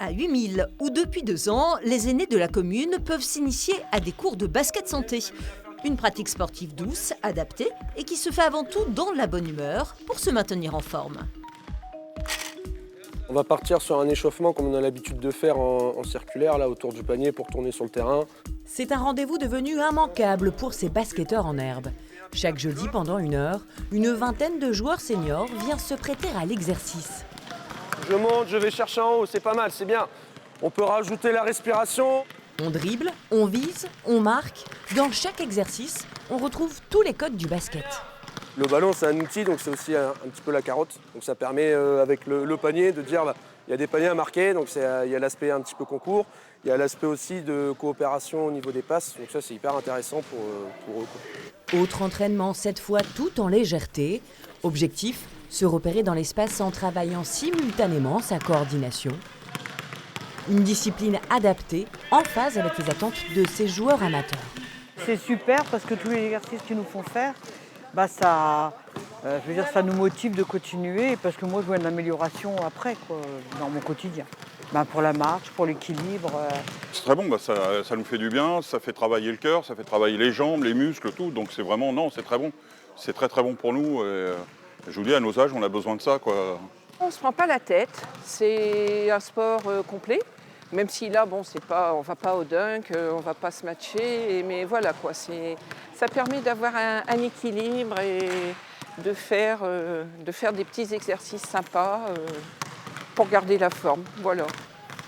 À 8000 ou depuis 2 ans, les aînés de la commune peuvent s'initier à des cours de basket santé. Une pratique sportive douce, adaptée et qui se fait avant tout dans la bonne humeur pour se maintenir en forme. On va partir sur un échauffement comme on a l'habitude de faire en circulaire, là autour du panier pour tourner sur le terrain. C'est un rendez-vous devenu immanquable pour ces basketteurs en herbe. Chaque jeudi, pendant 1 heure, une vingtaine de joueurs seniors vient se prêter à l'exercice. Je monte, je vais chercher en haut, c'est pas mal, c'est bien. On peut rajouter la respiration. On dribble, on vise, on marque. Dans chaque exercice, on retrouve tous les codes du basket. Le ballon, c'est un outil, donc c'est aussi un petit peu la carotte. Donc ça permet, avec le panier, de dire il y a des paniers à marquer, donc il y a l'aspect un petit peu concours. Il y a l'aspect aussi de coopération au niveau des passes, donc ça c'est hyper intéressant pour eux. Autre entraînement, cette fois tout en légèreté. Objectif, se repérer dans l'espace en travaillant simultanément sa coordination. Une discipline adaptée, en phase avec les attentes de ces joueurs amateurs. C'est super parce que tous les exercices qu'ils nous font faire, ça nous motive de continuer parce que moi je vois une amélioration après dans mon quotidien. Pour la marche, pour l'équilibre. C'est très bon, ça nous fait du bien, ça fait travailler le cœur, ça fait travailler les jambes, les muscles, tout. Donc c'est vraiment, non, c'est très bon. C'est très très bon pour nous. Et, je vous dis, à nos âges, on a besoin de ça, quoi. On ne se prend pas la tête, c'est un sport complet. Même si là, on ne va pas au dunk, on ne va pas se matcher, mais voilà quoi. Ça permet d'avoir un équilibre et de faire des petits exercices sympas pour garder la forme. Voilà.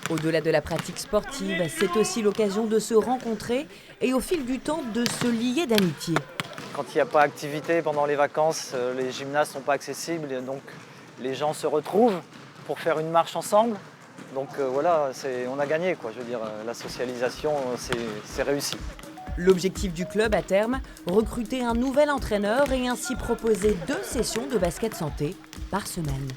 Au-delà de la pratique sportive, c'est aussi l'occasion de se rencontrer et au fil du temps de se lier d'amitié. Quand il n'y a pas d'activité pendant les vacances, les gymnases ne sont pas accessibles et donc les gens se retrouvent pour faire une marche ensemble. Donc voilà, on a gagné, quoi. Je veux dire, la socialisation, c'est réussi. L'objectif du club à terme, recruter un nouvel entraîneur et ainsi proposer 2 sessions de basket santé par semaine.